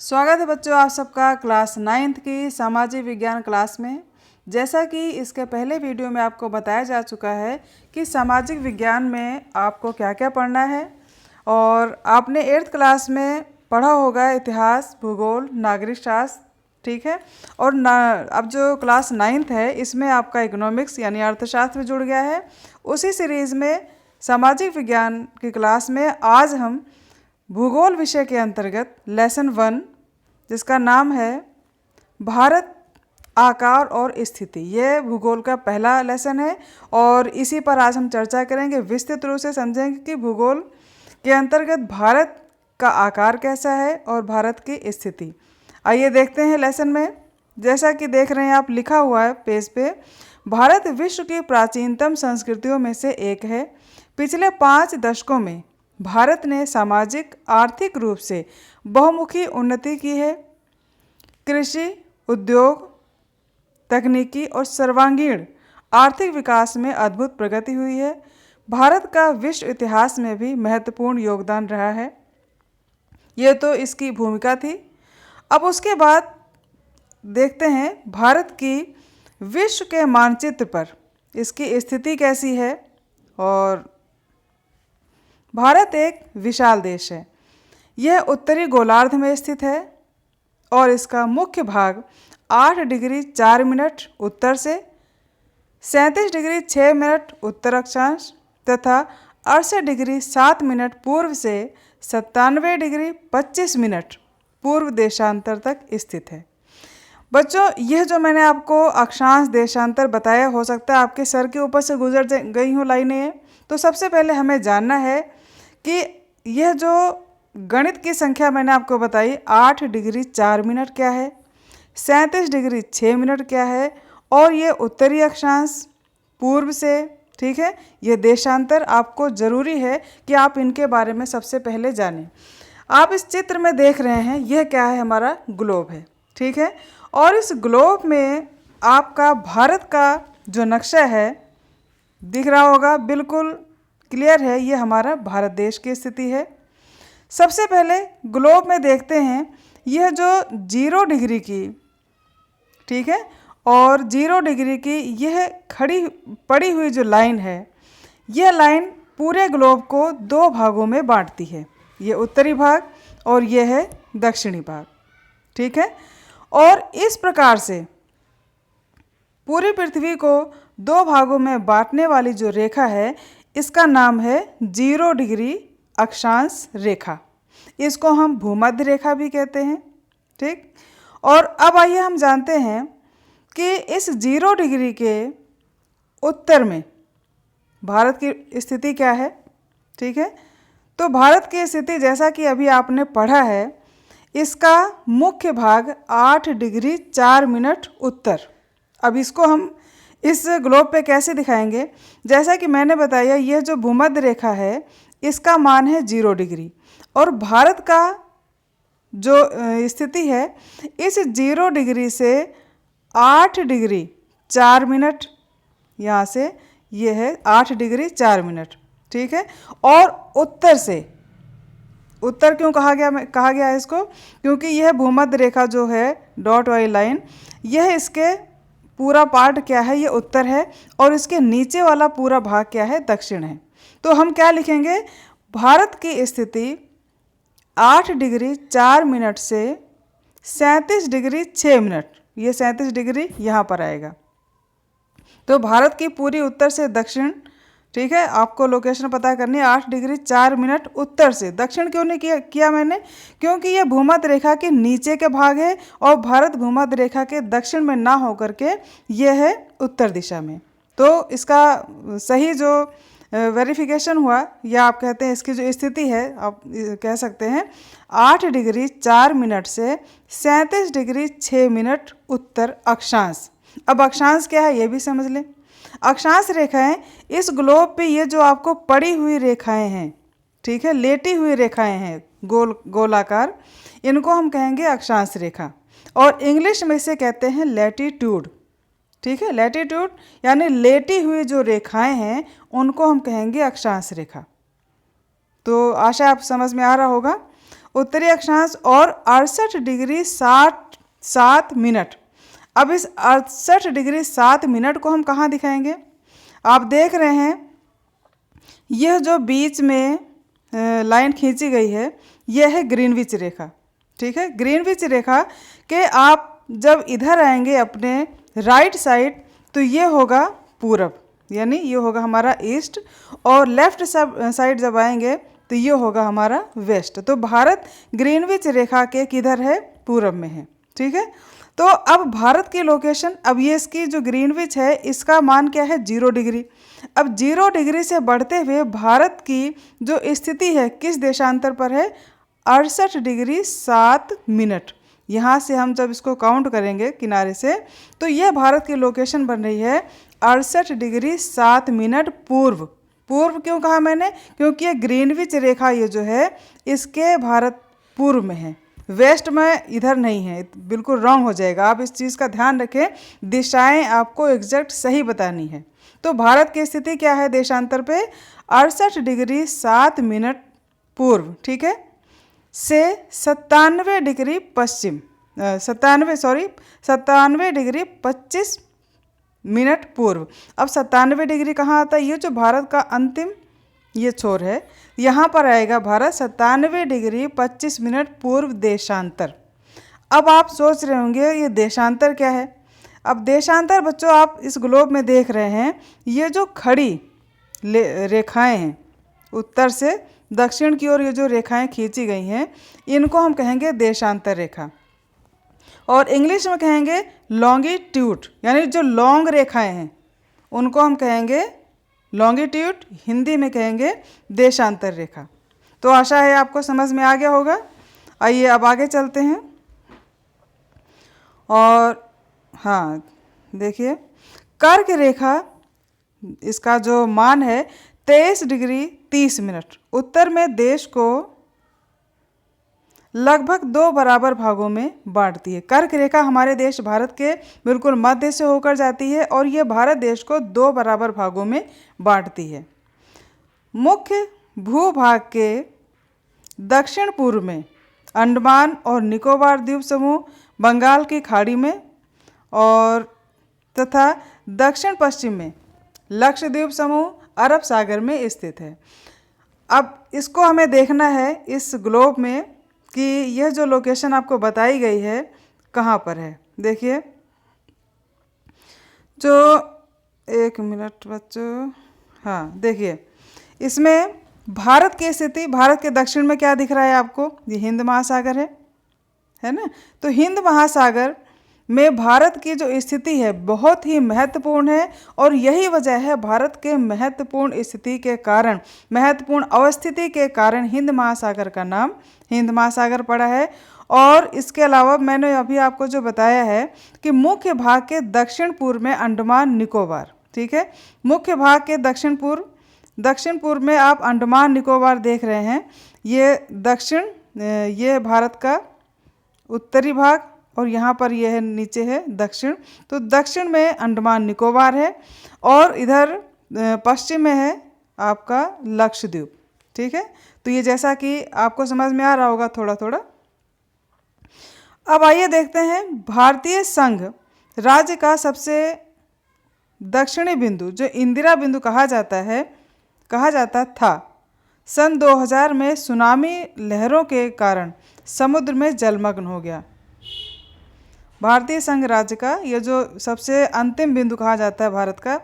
स्वागत है बच्चों आप सबका क्लास 9th की सामाजिक विज्ञान क्लास में। जैसा कि इसके पहले वीडियो में आपको बताया जा चुका है कि सामाजिक विज्ञान में आपको क्या क्या पढ़ना है, और आपने 8th क्लास में पढ़ा होगा इतिहास, भूगोल, नागरिक शास्त्र, ठीक है। और अब जो क्लास 9th है इसमें आपका इकोनॉमिक्स यानी अर्थशास्त्र जुड़ गया है। उसी सीरीज़ में सामाजिक विज्ञान की क्लास में आज हम भूगोल विषय के अंतर्गत लेसन 1 जिसका नाम है भारत, आकार और स्थिति, यह भूगोल का पहला लेसन है और इसी पर आज हम चर्चा करेंगे। विस्तृत रूप से समझेंगे कि भूगोल के अंतर्गत भारत का आकार कैसा है और भारत की स्थिति। आइए देखते हैं लेसन में। जैसा कि देख रहे हैं आप, लिखा हुआ है पेज पे, भारत विश्व की प्राचीनतम संस्कृतियों में से एक है। पिछले 5 दशकों में भारत ने सामाजिक आर्थिक रूप से बहुमुखी उन्नति की है। कृषि, उद्योग, तकनीकी और सर्वांगीण आर्थिक विकास में अद्भुत प्रगति हुई है। भारत का विश्व इतिहास में भी महत्वपूर्ण योगदान रहा है। ये तो इसकी भूमिका थी। अब उसके बाद देखते हैं भारत की विश्व के मानचित्र पर इसकी स्थिति कैसी है। और भारत एक विशाल देश है। यह उत्तरी गोलार्ध में स्थित है और इसका मुख्य भाग 8 डिग्री 4 मिनट उत्तर से 37 डिग्री 6 मिनट उत्तर अक्षांश तथा 68 डिग्री 7 मिनट पूर्व से 97 डिग्री 25 मिनट पूर्व देशांतर तक स्थित है। बच्चों, यह जो मैंने आपको अक्षांश देशांतर बताया, हो सकता है आपके सर के ऊपर से गुजर गई हो लाइनें। तो सबसे पहले हमें जानना है कि यह जो गणित की संख्या मैंने आपको बताई 8 डिग्री 4 मिनट क्या है, 37 डिग्री 6 मिनट क्या है, और ये उत्तरी अक्षांश पूर्व से, ठीक है। ये देशांतर आपको ज़रूरी है कि आप इनके बारे में सबसे पहले जानें। आप इस चित्र में देख रहे हैं, यह क्या है, हमारा ग्लोब है, ठीक है। और इस ग्लोब में आपका भारत का जो नक्शा है दिख रहा होगा, बिल्कुल क्लियर है। ये हमारा भारत देश की स्थिति है। सबसे पहले ग्लोब में देखते हैं, यह जो 0 डिग्री की, ठीक है, और 0 डिग्री की यह पड़ी हुई जो लाइन है, यह लाइन पूरे ग्लोब को 2 भागों में बांटती है। ये उत्तरी भाग और यह है दक्षिणी भाग, ठीक है। और इस प्रकार से पूरी पृथ्वी को 2 भागों में बांटने वाली जो रेखा है, इसका नाम है 0 डिग्री अक्षांश रेखा। इसको हम भूमध्य रेखा भी कहते हैं, ठीक। और अब आइए हम जानते हैं कि इस 0 डिग्री के उत्तर में भारत की स्थिति क्या है, ठीक है। तो भारत की स्थिति, जैसा कि अभी आपने पढ़ा है, इसका मुख्य भाग 8 डिग्री 4 मिनट उत्तर। अब इसको हम इस ग्लोब पे कैसे दिखाएंगे? जैसा कि मैंने बताया, यह जो भूमध्य रेखा है इसका मान है 0 डिग्री, और भारत का जो स्थिति है इस 0 डिग्री से 8 डिग्री 4 मिनट, यहाँ से यह है 8 डिग्री 4 मिनट, ठीक है। और उत्तर से, उत्तर क्यों कहा गया है इसको? क्योंकि यह भूमध्य रेखा जो है डॉट वाली लाइन, यह इसके पूरा पार्ट क्या है, ये उत्तर है, और इसके नीचे वाला पूरा भाग क्या है, दक्षिण है। तो हम क्या लिखेंगे? भारत की स्थिति 8 डिग्री 4 मिनट से 37 डिग्री 6 मिनट, ये 37 डिग्री यहाँ पर आएगा। तो भारत की पूरी उत्तर से दक्षिण, ठीक है, आपको लोकेशन पता करनी है। 8 डिग्री 4 मिनट उत्तर से दक्षिण क्यों नहीं किया मैंने? क्योंकि ये भूमध्य रेखा के नीचे के भाग है और भारत भूमध्य रेखा के दक्षिण में ना होकर के यह है उत्तर दिशा में। तो इसका सही जो वेरिफिकेशन हुआ, या आप कहते हैं इसकी जो स्थिति है, आप कह सकते हैं 8 डिग्री 4 मिनट से 37 डिग्री 6 मिनट उत्तर अक्षांश। अब अक्षांश क्या है ये भी समझ लें। अक्षांश रेखाएं इस ग्लोब पे, ये जो आपको पड़ी हुई रेखाएं हैं, ठीक है, लेटी हुई रेखाएं हैं गोलाकार, इनको हम कहेंगे अक्षांश रेखा, और इंग्लिश में इसे कहते हैं लैटिट्यूड, ठीक है। लैटिट्यूड यानी लेटी हुई जो रेखाएं हैं उनको हम कहेंगे अक्षांश रेखा। तो आशा आप समझ में आ रहा होगा। उत्तरी अक्षांश और 68 डिग्री 7 मिनट। अब इस 68 डिग्री 7 मिनट को हम कहाँ दिखाएंगे? आप देख रहे हैं यह जो बीच में लाइन खींची गई है यह है ग्रीनविच रेखा। ठीक है, ग्रीनविच रेखा के आप जब इधर आएंगे अपने राइट साइड तो ये होगा पूरब, यानी ये होगा हमारा ईस्ट, और लेफ्ट साइड जब आएंगे तो ये होगा हमारा वेस्ट। तो भारत ग्रीनविच रेखा के किधर है? पूरब में है। ठीक है, तो अब भारत की लोकेशन, अब ये इसकी जो ग्रीनविच है इसका मान क्या है? 0 डिग्री। अब 0 डिग्री से बढ़ते हुए भारत की जो स्थिति है किस देशांतर पर है? 68 डिग्री 7 मिनट। यहाँ से हम जब इसको काउंट करेंगे किनारे से तो यह भारत की लोकेशन बन रही है 68 डिग्री 7 मिनट पूर्व। पूर्व क्यों कहा मैंने? क्योंकि ये ग्रीनविच रेखा ये जो है इसके भारत पूर्व में है, वेस्ट में इधर नहीं है, बिल्कुल रॉन्ग हो जाएगा। आप इस चीज़ का ध्यान रखें, दिशाएं आपको एग्जैक्ट सही बतानी है। तो भारत की स्थिति क्या है देशांतर पे? 68 डिग्री 7 मिनट पूर्व, ठीक है, से 97 डिग्री पश्चिम, 97 डिग्री 25 मिनट पूर्व। अब 97 डिग्री कहाँ आता है? ये जो भारत का अंतिम ये छोर है, यहाँ पर आएगा भारत 97 डिग्री 25 मिनट पूर्व देशांतर। अब आप सोच रहे होंगे ये देशांतर क्या है? अब देशांतर बच्चों आप इस ग्लोब में देख रहे हैं, ये जो खड़ी रेखाएं हैं उत्तर से दक्षिण की ओर ये जो रेखाएं खींची गई हैं इनको हम कहेंगे देशांतर रेखा, और इंग्लिश में कहेंगे लॉन्गिट्यूड, यानी जो लॉन्ग रेखाएं हैं उनको हम कहेंगे लॉन्गिट्यूड, हिंदी में कहेंगे देशांतर रेखा। तो आशा है आपको समझ में आ गया होगा। आइए अब आगे चलते हैं। और हाँ देखिए, कर्क रेखा इसका जो मान है 23 डिग्री 30 मिनट उत्तर में देश को लगभग 2 बराबर भागों में बांटती है। कर्क रेखा हमारे देश भारत के बिल्कुल मध्य से होकर जाती है और ये भारत देश को 2 बराबर भागों में बांटती है। मुख्य भूभाग के दक्षिण पूर्व में अंडमान और निकोबार द्वीप समूह बंगाल की खाड़ी में और तथा दक्षिण पश्चिम में लक्षद्वीप समूह अरब सागर में स्थित है। अब इसको हमें देखना है इस ग्लोब में कि यह जो लोकेशन आपको बताई गई है कहाँ पर है। देखिए, जो एक मिनट बच्चों, हाँ देखिए, इसमें भारत की स्थिति, भारत के दक्षिण में क्या दिख रहा है आपको? ये हिंद महासागर है ना। तो हिंद महासागर में भारत की जो स्थिति है बहुत ही महत्वपूर्ण है, और यही वजह है भारत के महत्वपूर्ण स्थिति के कारण, महत्वपूर्ण अवस्थिति के कारण हिंद महासागर का नाम हिंद महासागर पड़ा है। और इसके अलावा मैंने अभी आपको जो बताया है कि मुख्य भाग के दक्षिण पूर्व में अंडमान निकोबार, ठीक है, मुख्य भाग के दक्षिण पूर्व में आप अंडमान निकोबार देख रहे हैं। ये दक्षिण, ये भारत का उत्तरी भाग, और यहाँ पर यह है नीचे है दक्षिण। तो दक्षिण में अंडमान निकोबार है और इधर पश्चिम में है आपका लक्षद्वीप। ठीक है, तो ये जैसा कि आपको समझ में आ रहा होगा थोड़ा थोड़ा। अब आइए देखते हैं भारतीय संघ राज्य का सबसे दक्षिणी बिंदु जो इंदिरा बिंदु कहा जाता था, सन 2000 में सुनामी लहरों के कारण समुद्र में जलमग्न हो गया। भारतीय संघ राज्य का यह जो सबसे अंतिम बिंदु कहा जाता है भारत का,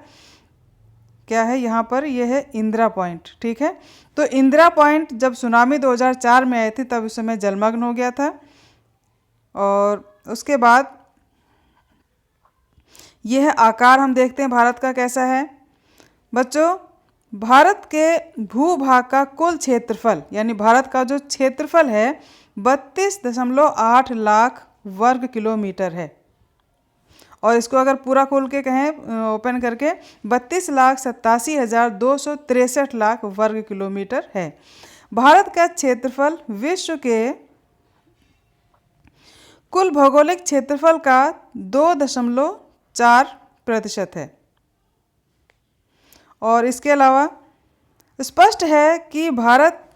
क्या है यहाँ पर? यह है इंदिरा पॉइंट। ठीक है, तो इंदिरा पॉइंट जब सुनामी 2004 में आई थी तब उस समय जलमग्न हो गया था। और उसके बाद यह आकार हम देखते हैं भारत का कैसा है बच्चों। भारत के भूभाग का कुल क्षेत्रफल, यानी भारत का जो क्षेत्रफल है 32.8 लाख वर्ग किलोमीटर है, और इसको अगर पूरा खोल के कहें ओपन करके 32,87,263 लाख वर्ग किलोमीटर है। भारत का क्षेत्रफल विश्व के कुल भौगोलिक क्षेत्रफल का 2.4% है। और इसके अलावा स्पष्ट है कि भारत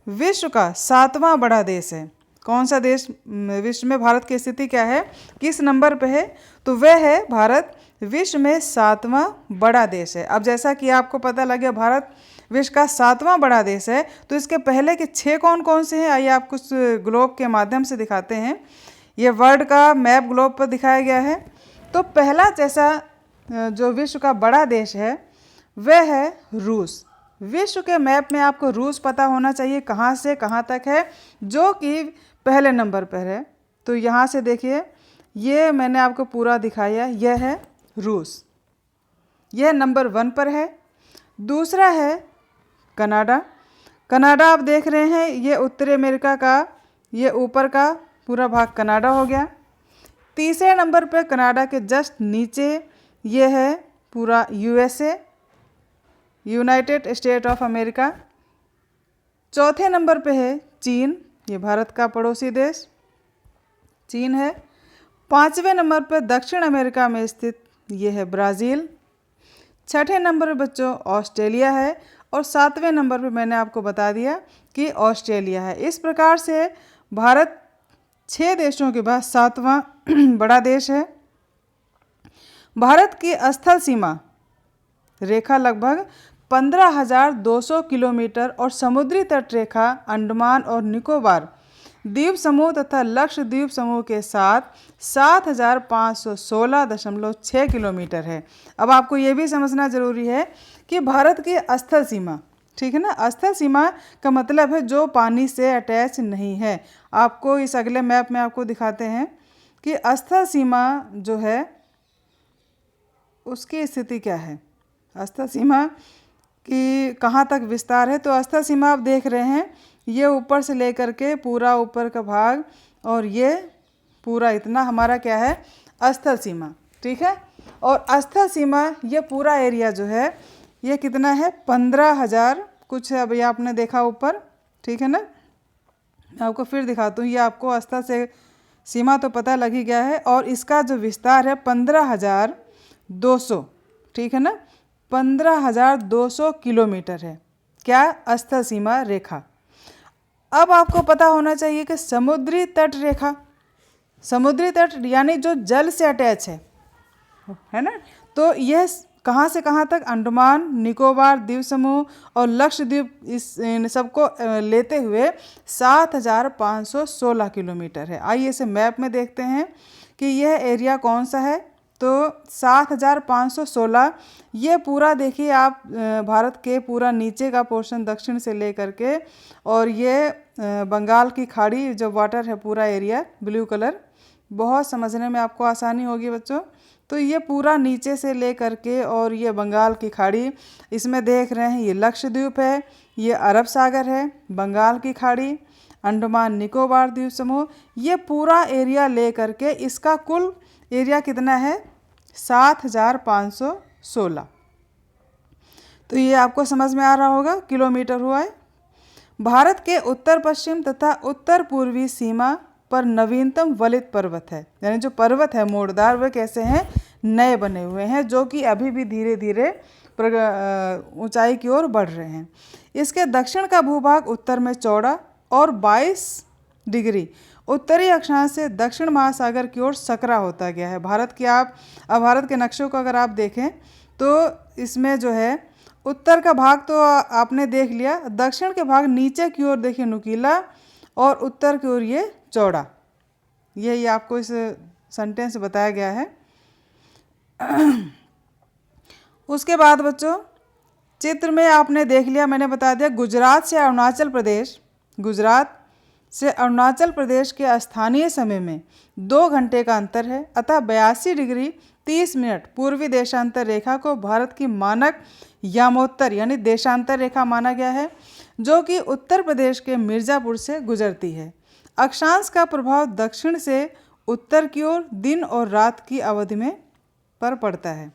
विश्व का 7वां बड़ा देश है। कौन सा देश विश्व में भारत की स्थिति क्या है, किस नंबर पे है, तो वह है भारत विश्व में 7वां बड़ा देश है। अब जैसा कि आपको पता लगे भारत विश्व का 7वां बड़ा देश है, तो इसके पहले के 6 कौन कौन से हैं, आइए आपको ग्लोब के माध्यम से दिखाते हैं। ये वर्ल्ड का मैप ग्लोब पर दिखाया गया है। तो पहला जैसा जो विश्व का बड़ा देश है वह है रूस। विश्व के मैप में आपको रूस पता होना चाहिए कहाँ से कहाँ तक है, जो कि पहले नंबर पर है। तो यहाँ से देखिए, ये मैंने आपको पूरा दिखाया, यह है रूस, यह नंबर 1 पर है। दूसरा है कनाडा। कनाडा आप देख रहे हैं, ये उत्तरी अमेरिका का ये ऊपर का पूरा भाग कनाडा हो गया। तीसरे नंबर पर कनाडा के जस्ट नीचे ये है पूरा USA, United state of America. चौथे नंबर पे है चीन, ये भारत का पड़ोसी देश चीन है। 5वें नंबर पर दक्षिण अमेरिका में स्थित ये है ब्राज़ील। 6ठे नंबर पर बच्चों ऑस्ट्रेलिया है, और 7वें नंबर पे मैंने आपको बता दिया कि ऑस्ट्रेलिया है। इस प्रकार से भारत 6 देशों के बाद 7वां बड़ा देश है। भारत की स्थल सीमा रेखा लगभग 15,200 किलोमीटर और समुद्री तट रेखा अंडमान और निकोबार द्वीप समूह तथा लक्षद्वीप समूह के साथ 7,516.6 किलोमीटर है। अब आपको ये भी समझना जरूरी है कि भारत की स्थल सीमा, ठीक है ना, स्थल सीमा का मतलब है जो पानी से अटैच नहीं है। आपको इस अगले मैप में आपको दिखाते हैं कि स्थल सीमा जो है उसकी स्थिति क्या है, स्थल सीमा की कहाँ तक विस्तार है। तो स्थल सीमा आप देख रहे हैं, ये ऊपर से लेकर के पूरा ऊपर का भाग और ये पूरा इतना हमारा क्या है, स्थल सीमा, ठीक है। और स्थल सीमा ये पूरा एरिया जो है ये कितना है, 15,000 कुछ है। अभी आपने देखा ऊपर, ठीक है ना, मैं आपको फिर दिखाता हूँ। ये आपको स्थल से सीमा तो पता लग ही गया है, और इसका जो विस्तार है 15,200, ठीक है ना, 15,200 किलोमीटर है क्या, स्थल सीमा रेखा। अब आपको पता होना चाहिए कि समुद्री तट रेखा, समुद्री तट यानी जो जल से अटैच है ना, तो यह कहाँ से कहाँ तक, अंडमान निकोबार द्वीप समूह और लक्षद्वीप, इन सबको लेते हुए 7,516 किलोमीटर है। आइए इसे मैप में देखते हैं कि यह एरिया कौन सा है। तो 7,516 ये पूरा देखिए आप, भारत के पूरा नीचे का पोर्शन दक्षिण से लेकर के, और ये बंगाल की खाड़ी जो वाटर है पूरा एरिया ब्लू कलर, बहुत समझने में आपको आसानी होगी बच्चों। तो ये पूरा नीचे से ले करके और ये बंगाल की खाड़ी, इसमें देख रहे हैं ये लक्षद्वीप है, ये अरब सागर है, बंगाल की खाड़ी, अंडमान निकोबार द्वीप समूह, ये पूरा एरिया ले करके इसका कुल एरिया कितना है, 7,516। तो ये आपको समझ में आ रहा होगा, किलोमीटर हुआ है। भारत के उत्तर पश्चिम तथा उत्तर पूर्वी सीमा पर नवीनतम वलित पर्वत है, यानी जो पर्वत है मोड़दार, वह कैसे हैं, नए बने हुए हैं, जो कि अभी भी धीरे धीरे ऊंचाई की ओर बढ़ रहे हैं। इसके दक्षिण का भूभाग उत्तर में चौड़ा और 22 डिग्री उत्तरी अक्षांश से दक्षिण महासागर की ओर सकरा होता गया है। भारत के भारत के नक्शों को अगर आप देखें तो इसमें जो है उत्तर का भाग तो आपने देख लिया, दक्षिण के भाग नीचे की ओर देखिए नुकीला, और उत्तर की ओर ये चौड़ा। यही आपको इस सेंटेंस बताया गया है। उसके बाद बच्चों चित्र में आपने देख लिया, मैंने बता दिया गुजरात से अरुणाचल प्रदेश के स्थानीय समय में 2 घंटे का अंतर है, अतः 82 डिग्री 30 मिनट पूर्वी देशांतर रेखा को भारत की मानक यामोत्तर यानी देशांतर रेखा माना गया है, जो कि उत्तर प्रदेश के मिर्ज़ापुर से गुजरती है। अक्षांश का प्रभाव दक्षिण से उत्तर की ओर दिन और रात की अवधि में पर पड़ता है।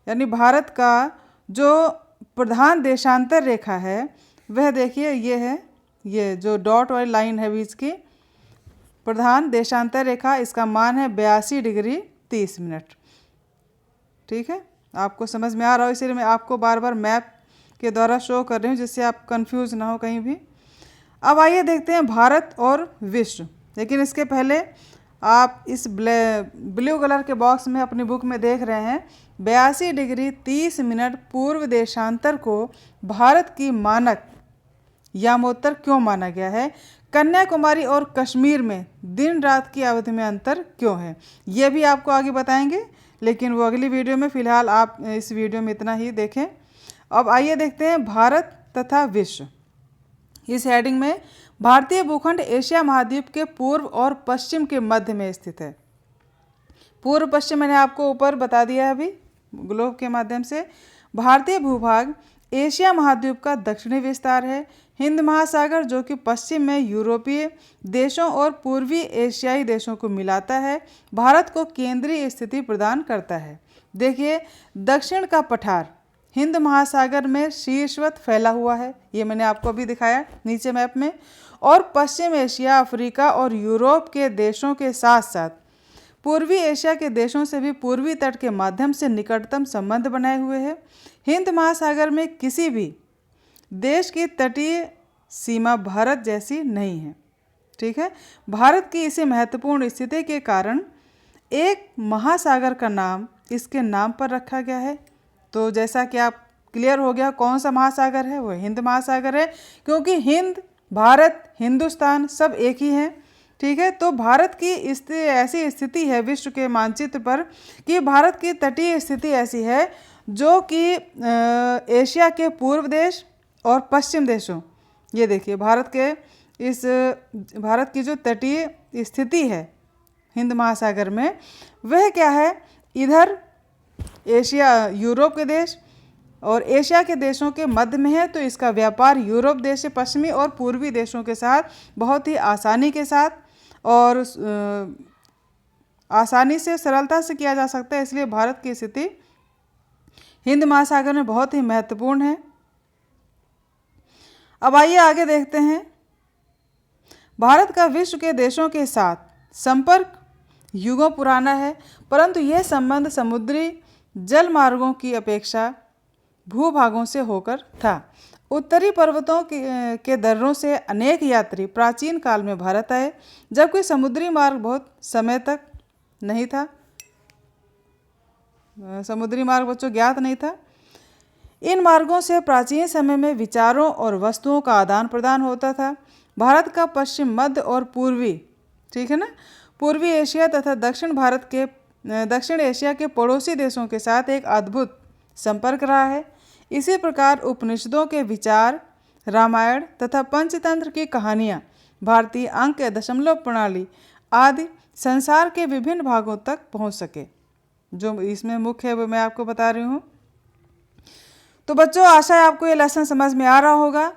यानी भारत का जो प्रधान देशांतर रेखा है वह देखिए ये है, ये जो डॉट वाली लाइन है बीच की प्रधान देशांतर रेखा, इसका मान है 82 डिग्री 30 मिनट। ठीक है, आपको समझ में आ रहा हो, इसीलिए मैं आपको बार बार मैप के द्वारा शो कर रही हूँ जिससे आप कंफ्यूज ना हो कहीं भी। अब आइए देखते हैं भारत और विश्व। लेकिन इसके पहले आप इस ब्लू कलर के बॉक्स में अपनी बुक में देख रहे हैं 82 डिग्री 30 मिनट पूर्व देशांतर को भारत की मानक यामोत्तर क्यों माना गया है? कन्याकुमारी और कश्मीर में दिन रात की अवधि में अंतर क्यों है? ये भी आपको आगे बताएंगे, लेकिन वो अगली वीडियो में। फिलहाल आप इस वीडियो में इतना ही देखें। अब आइए देखते हैं भारत तथा विश्व। इस हेडिंग में भारतीय भूखंड एशिया महाद्वीप के पूर्व और पश्चिम के मध्य में स्थित है। पूर्व पश्चिम मैंने आपको ऊपर बता दिया है अभी ग्लोब के माध्यम से। भारतीय भूभाग एशिया महाद्वीप का दक्षिणी विस्तार है। हिंद महासागर जो कि पश्चिम में यूरोपीय देशों और पूर्वी एशियाई देशों को मिलाता है, भारत को केंद्रीय स्थिति प्रदान करता है। देखिए, दक्षिण का पठार हिंद महासागर में शीर्षवत फैला हुआ है, ये मैंने आपको अभी दिखाया नीचे मैप में। और पश्चिम एशिया, अफ्रीका और यूरोप के देशों के साथ साथ पूर्वी एशिया के देशों से भी पूर्वी तट के माध्यम से निकटतम संबंध बनाए हुए हैं। हिंद महासागर में किसी भी देश की तटीय सीमा भारत जैसी नहीं है। ठीक है, भारत की इसी महत्वपूर्ण स्थिति के कारण एक महासागर का नाम इसके नाम पर रखा गया है। तो जैसा कि आप क्लियर हो गया कौन सा महासागर है, वो हिंद महासागर है, क्योंकि हिंद, भारत, हिंदुस्तान सब एक ही हैं। ठीक है, तो भारत की ऐसी स्थिति है विश्व के मानचित्र पर कि भारत की तटीय स्थिति ऐसी है जो कि एशिया के पूर्व देश और पश्चिम देशों, ये देखिए भारत की जो तटीय स्थिति है हिंद महासागर में, वह क्या है, इधर एशिया, यूरोप के देश और एशिया के देशों के मध्य में है। तो इसका व्यापार यूरोप देश से पश्चिमी और पूर्वी देशों के साथ बहुत ही आसानी के साथ और आसानी से, सरलता से किया जा सकता है। इसलिए भारत की स्थिति हिंद महासागर में बहुत ही महत्वपूर्ण है। अब आइए आगे देखते हैं। भारत का विश्व के देशों के साथ संपर्क युगों पुराना है, परंतु यह संबंध समुद्री जल मार्गों की अपेक्षा भूभागों से होकर था। उत्तरी पर्वतों के दर्रों से अनेक यात्री प्राचीन काल में भारत आए, जबकि समुद्री मार्ग बहुत समय तक नहीं था। समुद्री मार्ग बच्चों ज्ञात नहीं था। इन मार्गों से प्राचीन समय में विचारों और वस्तुओं का आदान प्रदान होता था। भारत का पश्चिम, मध्य और पूर्वी, ठीक है ना, पूर्वी एशिया तथा दक्षिण एशिया के पड़ोसी देशों के साथ एक अद्भुत संपर्क रहा है। इसी प्रकार उपनिषदों के विचार, रामायण तथा पंचतंत्र की कहानियाँ, भारतीय अंक या दशमलव प्रणाली आदि संसार के विभिन्न भागों तक पहुँच सके। जो इसमें मुख्य है वो मैं आपको बता रही हूँ। तो बच्चों, आशा है आपको ये लेसन समझ में आ रहा होगा।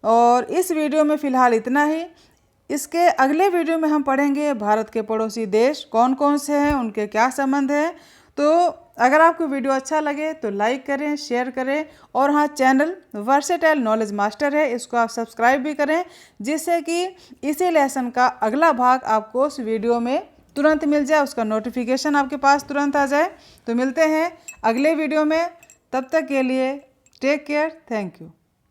और इस वीडियो में फ़िलहाल इतना ही। इसके अगले वीडियो में हम पढ़ेंगे भारत के पड़ोसी देश कौन कौन से हैं, उनके क्या संबंध हैं। तो अगर आपको वीडियो अच्छा लगे तो लाइक करें, शेयर करें, और हाँ, चैनल वर्सेटाइल नॉलेज मास्टर है, इसको आप सब्सक्राइब भी करें, जिससे कि इसी लेसन का अगला भाग आपको उस वीडियो में तुरंत मिल जाए, उसका नोटिफिकेशन आपके पास तुरंत आ जाए। तो मिलते हैं अगले वीडियो में, तब तक के लिए टेक केयर, थैंक यू।